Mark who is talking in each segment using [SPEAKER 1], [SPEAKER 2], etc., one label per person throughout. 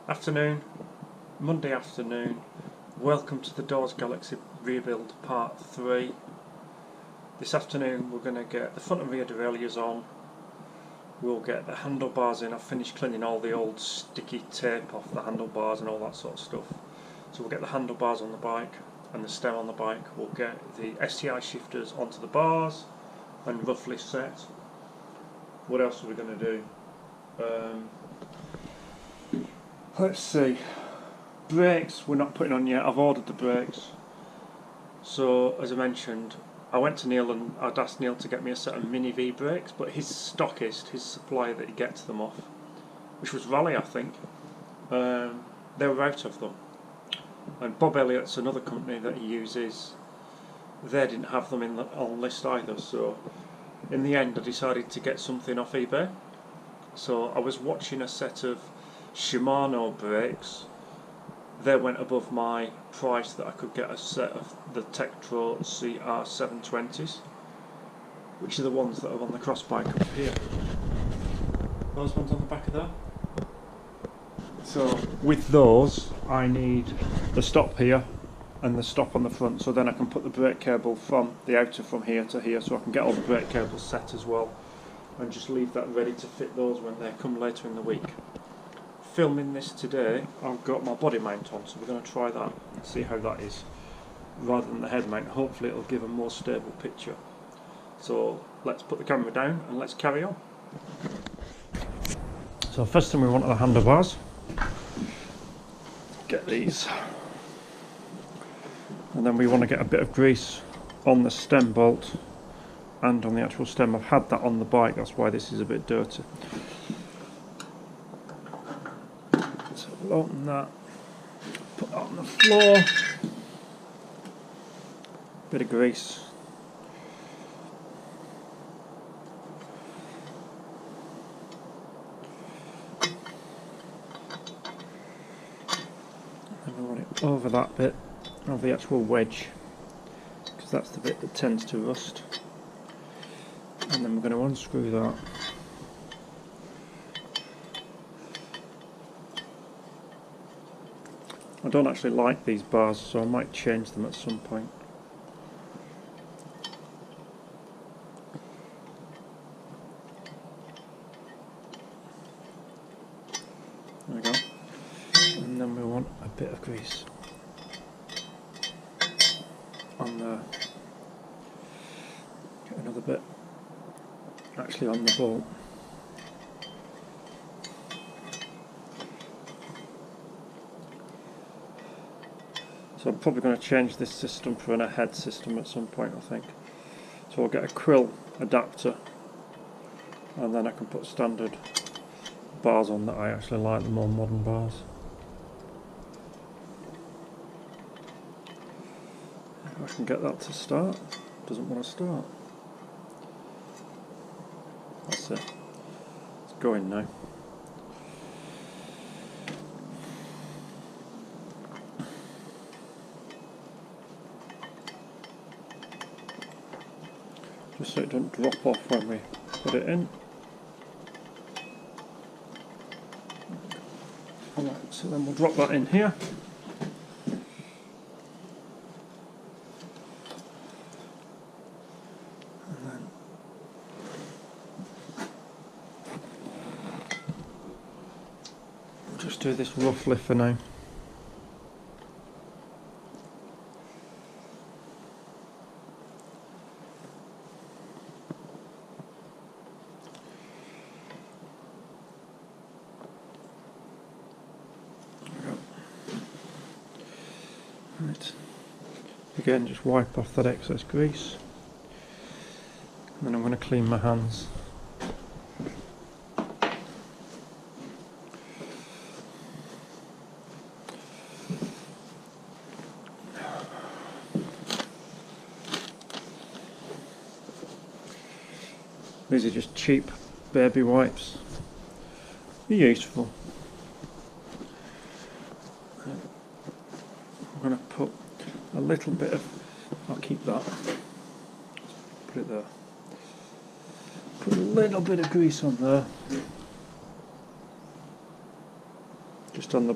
[SPEAKER 1] Afternoon, Monday afternoon. Welcome to the Dawes Galaxy Rebuild Part 3. This afternoon we're going to get the front and rear derailleurs on. We'll get the handlebars in. I've finished cleaning all the old sticky tape off the handlebars and all that sort of stuff. So we'll get the handlebars on the bike and the stem on the bike. We'll get the STI shifters onto the bars and roughly set. What else are we going to do? Let's see. Brakes we're not putting on yet. I've ordered the brakes. So as I mentioned, I went to Neil and I'd asked Neil to get me a set of mini V brakes, but his stockist, his supplier that he gets them off, which was Raleigh I think, they were out of them. And Bob Elliott's another company that he uses, they didn't have them on list either, so in the end I decided to get something off eBay. So I was watching a set of Shimano brakes. They went above my price that I could get a set of the Tektro CR720s, which are the ones that are on the cross bike up here. Those ones on the back of there. So with those I need the stop here and the stop on the front, so then I can put the brake cable from the outer from here to here, so I can get all the brake cables set as well and just leave that ready to fit those when they come later in the week. Filming this today, I've got my body mount on, so we're going to try that and see how that is rather than the head mount. Hopefully it'll give a more stable picture. So let's put the camera down and let's carry on. So first thing we want are the handlebars. Get these, and then we want to get a bit of grease on the stem bolt and on the actual stem. I've had that on the bike, that's why this is a bit dirty. So we'll open that, put that on the floor, bit of grease. And we want it over that bit of the actual wedge, because that's the bit that tends to rust. And then we're going to unscrew that. I don't actually like these bars, so I might change them at some point. There we go. And then we want a bit of grease on the, get another bit actually on the bolt. So I'm probably going to change this system for a head system at some point, I think. So I'll get a quill adapter and then I can put standard bars on that I actually like, the more modern bars. If I can get that to start. Doesn't want to start. That's it. It's going now. Just so it doesn't drop off when we put it in. Alright, so then we'll drop that in here. And then we'll just do this roughly for now. Right. Again, just wipe off that excess grease, and then I'm going to clean my hands. These are just cheap baby wipes. They're useful. I'm going to put a little bit of, I'll keep that, put it there, put a little bit of grease on there, just on the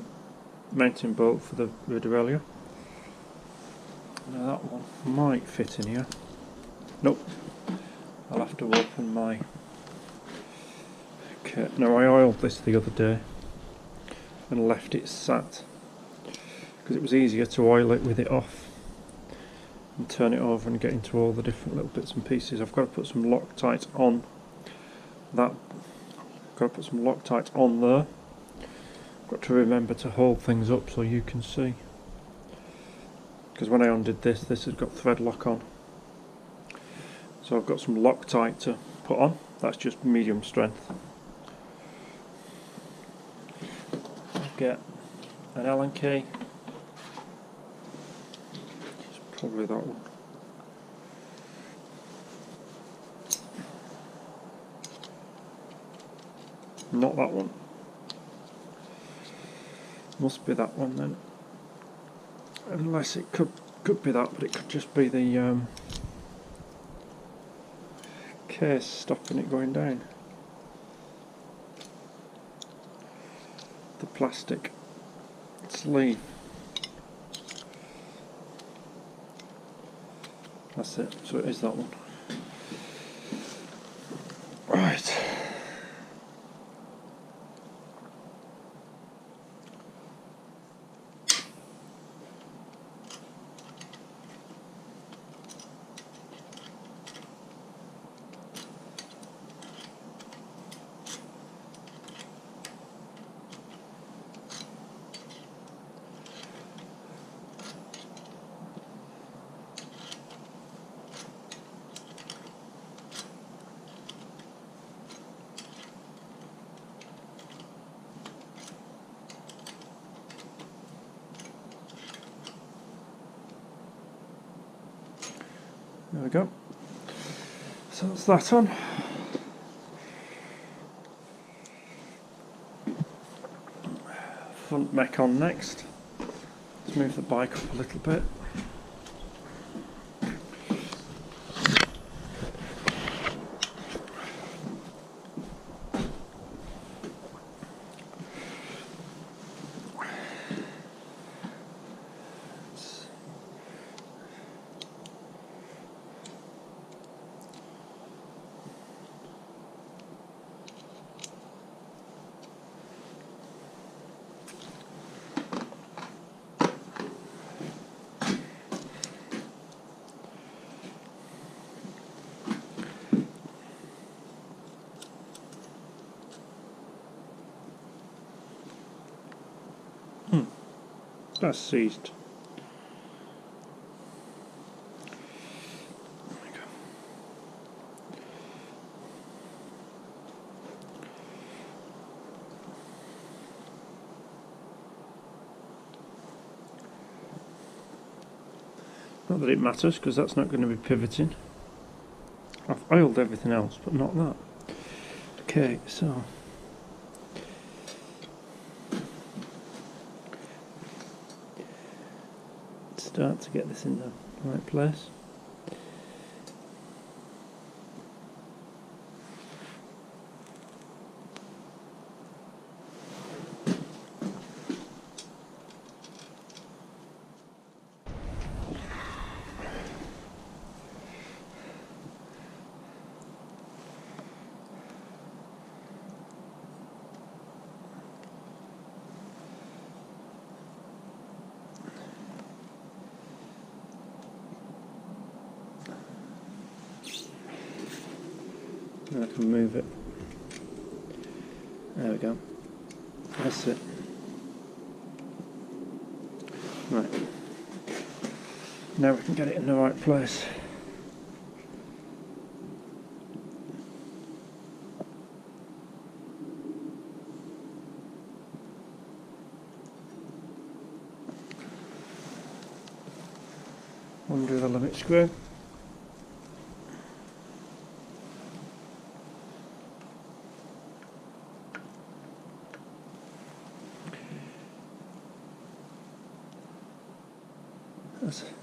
[SPEAKER 1] mounting bolt for the rear derailleur. Now that one might fit in here. Nope. I'll have to open my... Okay, now I oiled this the other day and left it sat because it was easier to oil it with it off and turn it over and get into all the different little bits and pieces. I've got to put some Loctite on that. Got to put some Loctite on there. Got to remember to hold things up so you can see, because when I undid this has got thread lock on. So I've got some Loctite to put on. That's just medium strength. I'll get an Allen key. It's probably that one. Not that one. Must be that one then. Unless it could be that, but it could just be the case stopping it going down. The plastic sleeve. That's it, so it is that one. Right. There we go. So that's that on. Front mech on next. Let's move the bike up a little bit. That's seized. There we go. Not that it matters, because that's not going to be pivoting. I've oiled everything else, but not that. Okay, so start to get this in the right place. I can move it. There we go. That's it. Right. Now we can get it in the right place. Undo the limit screw.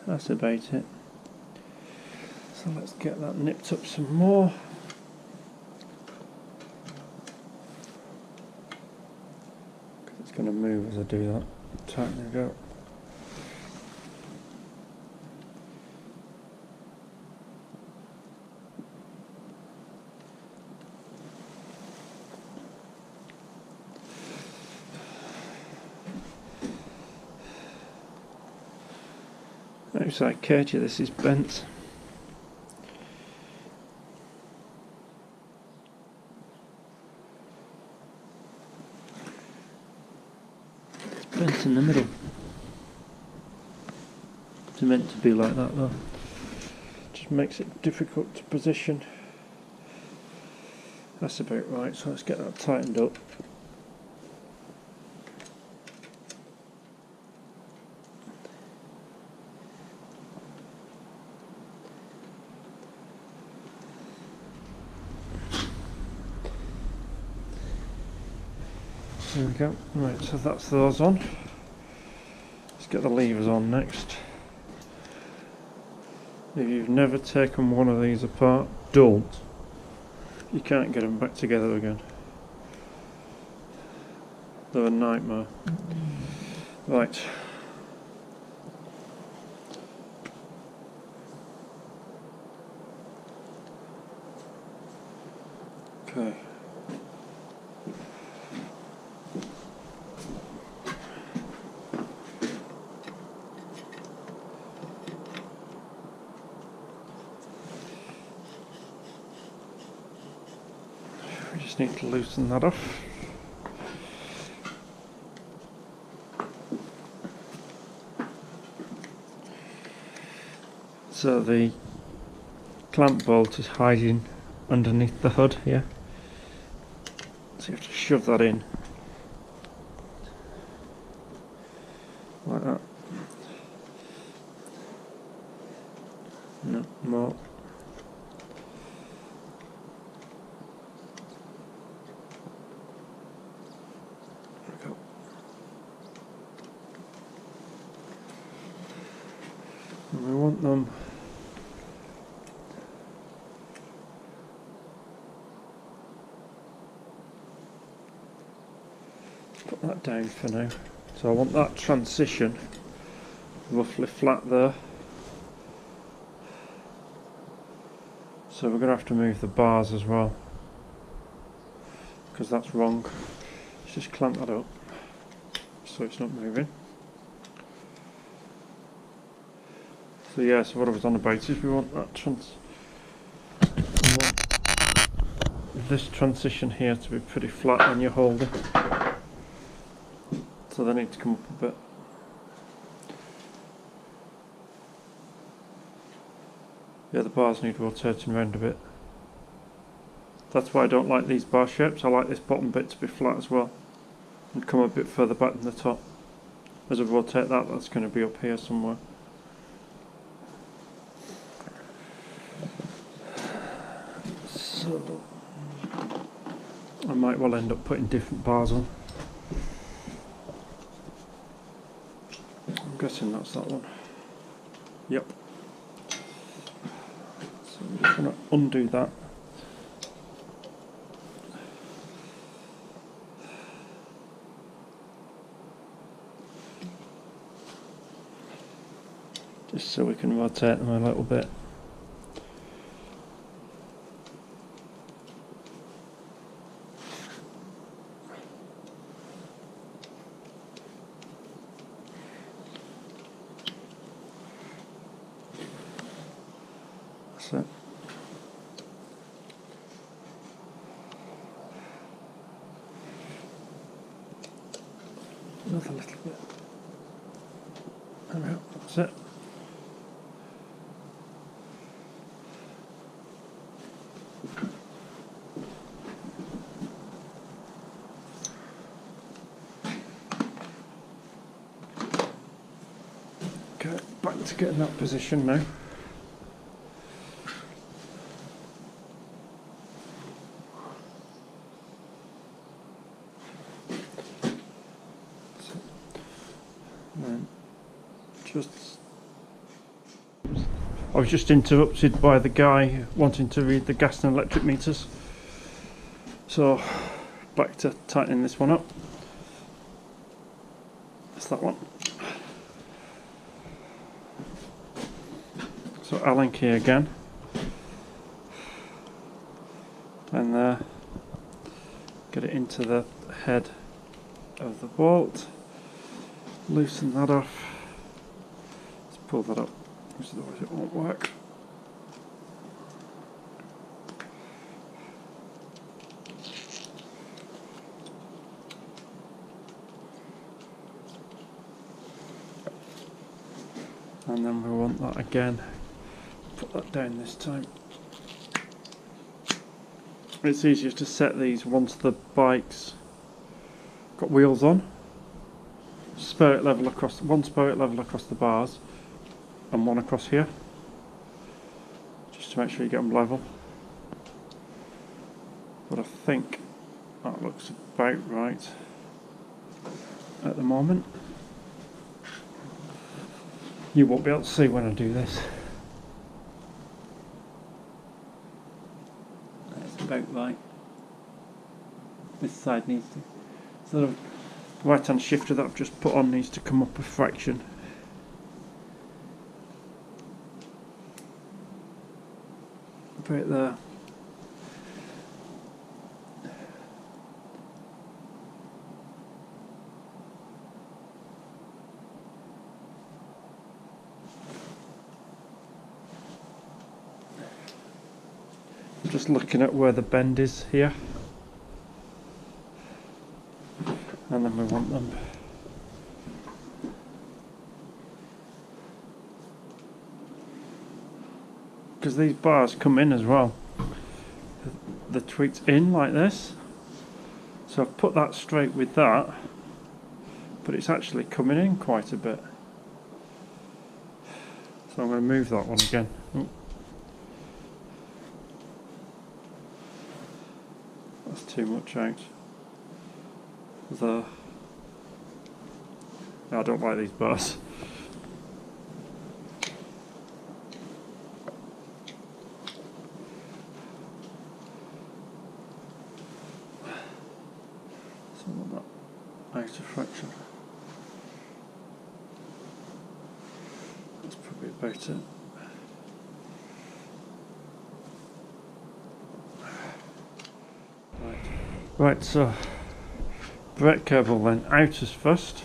[SPEAKER 1] That's about it. So let's get that nipped up some more. Because it's going going to move as I do that. Tighten it up. Looks like Katie, this is bent. It's bent in the middle. It's meant to be like that though. Just makes it difficult to position. That's about right, so let's get that tightened up. There we go. Right, so that's those on. Let's get the levers on next. If you've never taken one of these apart, don't. You can't get them back together again. They're a nightmare. Right. Okay. We just need to loosen that off. So the clamp bolt is hiding underneath the hood here. So you have to shove that in. Like that. No, more. There we go. And we want them put that down for now. So I want that transition roughly flat there. So we're going to have to move the bars as well, because that's wrong. Let's just clamp that up so it's not moving. So yeah, so what I was on about is we want that this transition here to be pretty flat when you hold it. So they need to come up a bit. Yeah, the bars need rotating around a bit. That's why I don't like these bar shapes. I like this bottom bit to be flat as well and come a bit further back than the top. As I rotate that, that's going to be up here somewhere. So I might well end up putting different bars on. I'm guessing that's that one. Yep. So I'm just going to undo that. Just so we can rotate them a little bit. So another little bit. There we go, that's it. Okay, back to getting that position now. I was just interrupted by the guy wanting to read the gas and electric meters. So back to tightening this one up. that's that one. So Allen key again. And there. Get it into the head of the bolt. Loosen that off. Let's pull that up, because otherwise it won't work. And then we want that again. Put that down this time. It's easier to set these once the bike's got wheels on. Spirit level across, one spirit level across the bars and one across here, just to make sure you get them level. But I think that looks about right at the moment. You won't be able to see when I do this. That's about right. This side needs to sort of, the right hand shifter that I've just put on needs to come up a fraction. About there. I'm just looking at where the bend is here. And then we want them because these bars come in as well. The tweet's in like this, so I've put that straight with that, but it's actually coming in quite a bit. So I'm going to move that one again. Ooh. That's too much out. I don't like these bars. So I want that out of fraction. That's probably about it. Right, so brake cable then, outers first.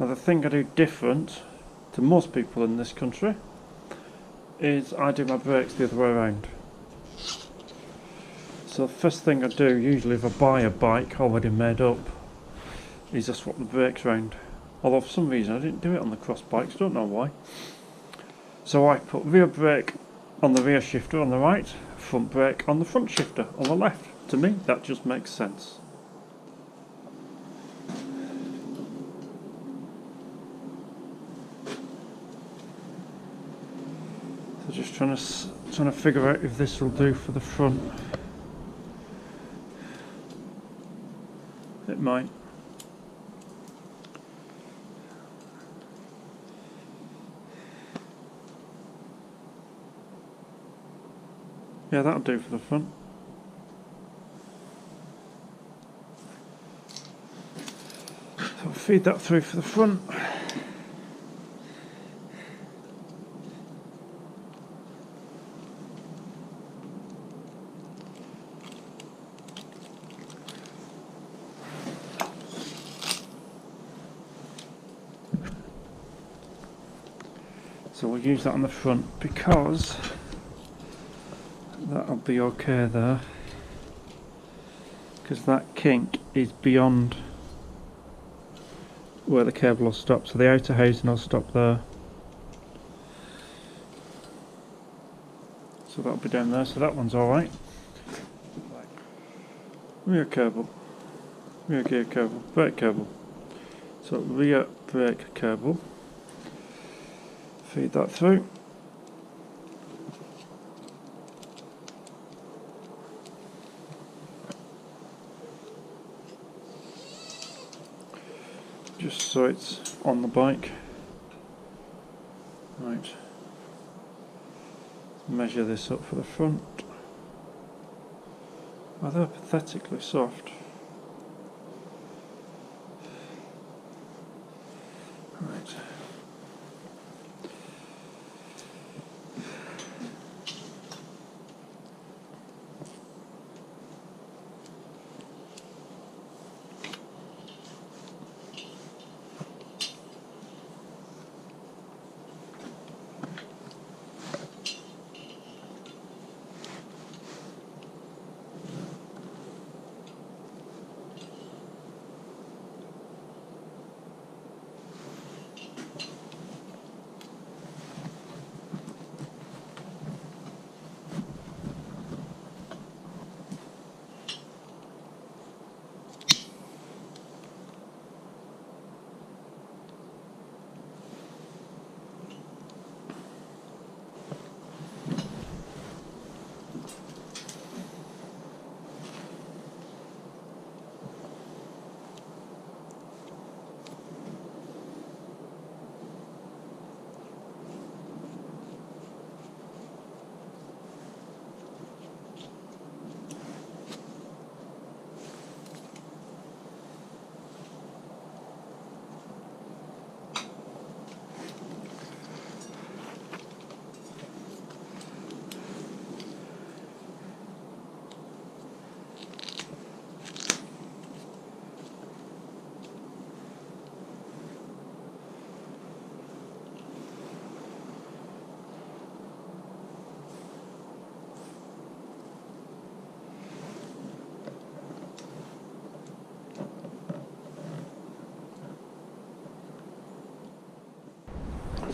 [SPEAKER 1] Now the thing I do different to most people in this country is I do my brakes the other way around. So the first thing I do, usually if I buy a bike already made up, is I swap the brakes round. Although for some reason I didn't do it on the cross bikes, don't know why. So I put rear brake on the rear shifter on the right, front brake on the front shifter on the left. To me that just makes sense. So just trying to figure out if this will do for the front. It might. Yeah, that'll do for the front. So I'll feed that through for the front. So we'll use that on the front because that'll be okay there, because that kink is beyond where the cable will stop, so the outer housing will stop there. So that'll be down there, so that one's alright. Rear cable, rear gear cable, brake cable. So rear brake cable. Feed that through. Just so it's on the bike. Right. Measure this up for the front. Oh, they're pathetically soft.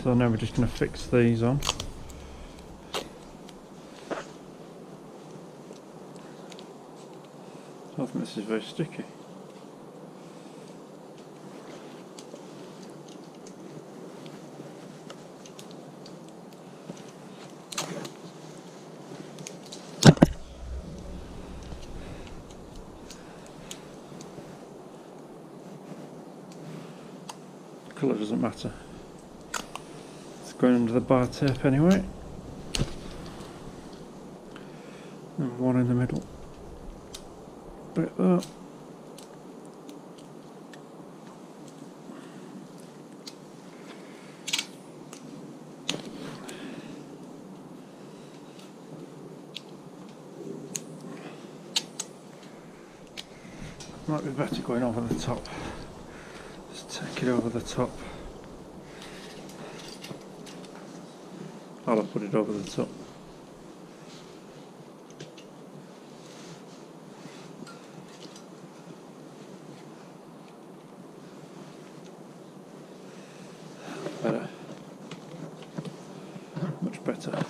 [SPEAKER 1] So now we're just going to fix these on. I think this is very sticky. Colour doesn't matter. It's going under the bar tape anyway. And one in the middle. Like that. Might be better going over the top. Just take it over the top. I'll put it over the top. Better. Much better.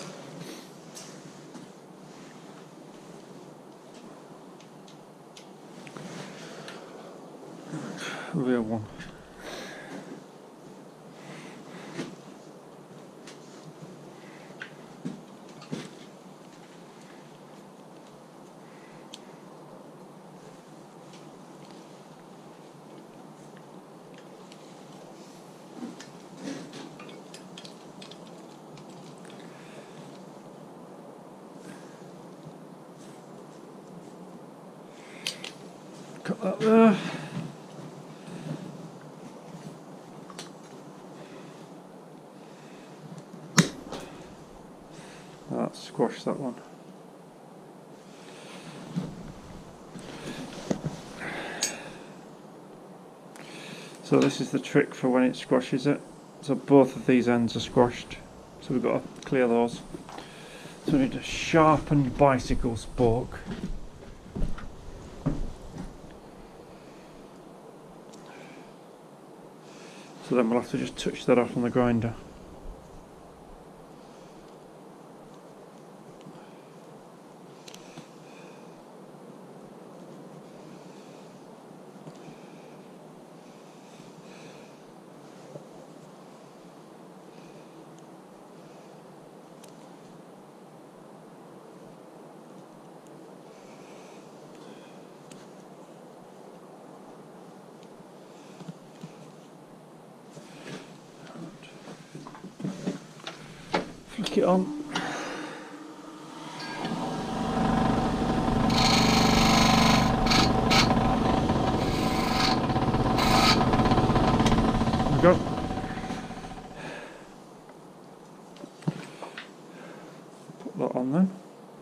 [SPEAKER 1] Real one. Cut that there. That's squash that one. So this is the trick for when it squashes it. So both of these ends are squashed. So we've got to clear those. So we need a sharpened bicycle spoke. So then we'll have to just touch that off on the grinder. Flick it on. There we go. Put that on then.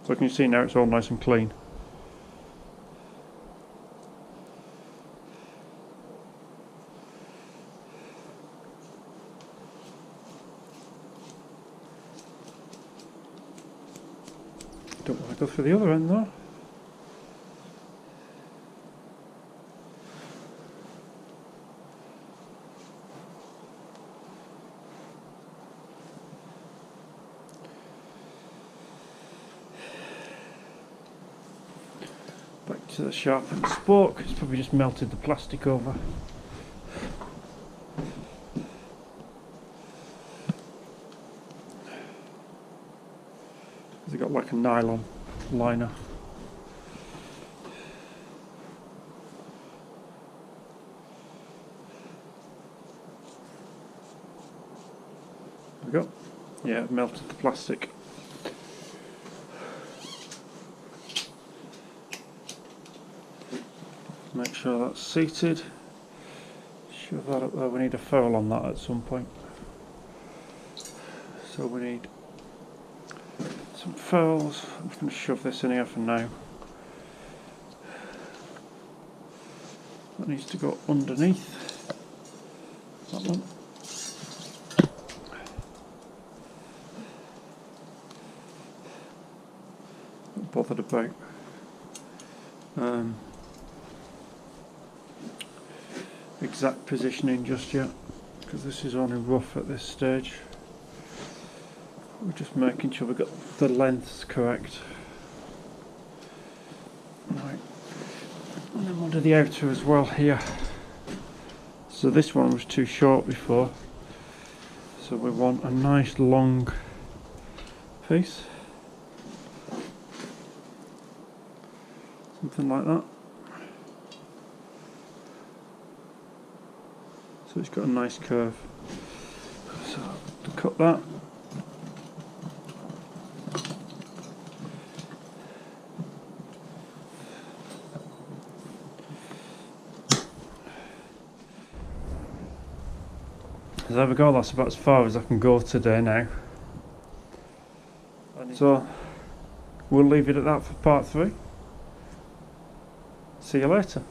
[SPEAKER 1] So can you see now it's all nice and clean. Don't want to go through the other end though. Back to the sharpened spoke. It's probably just melted the plastic over. They've got like a nylon liner. There we go. Yeah, it melted the plastic. Make sure that's seated. Shove that up there. We need a ferrule on that at some point. So we need some ferrules. I'm just going to shove this in here for now. That needs to go underneath that one. Not bothered about exact positioning just yet, because this is only rough at this stage. We're just making sure we've got the lengths correct. Right. And then we'll do the outer as well here. So this one was too short before, so we want a nice long piece. Something like that. So it's got a nice curve. So to cut that. So there we go, that's about as far as I can go today now. So we'll leave it at that for part 3. See you later.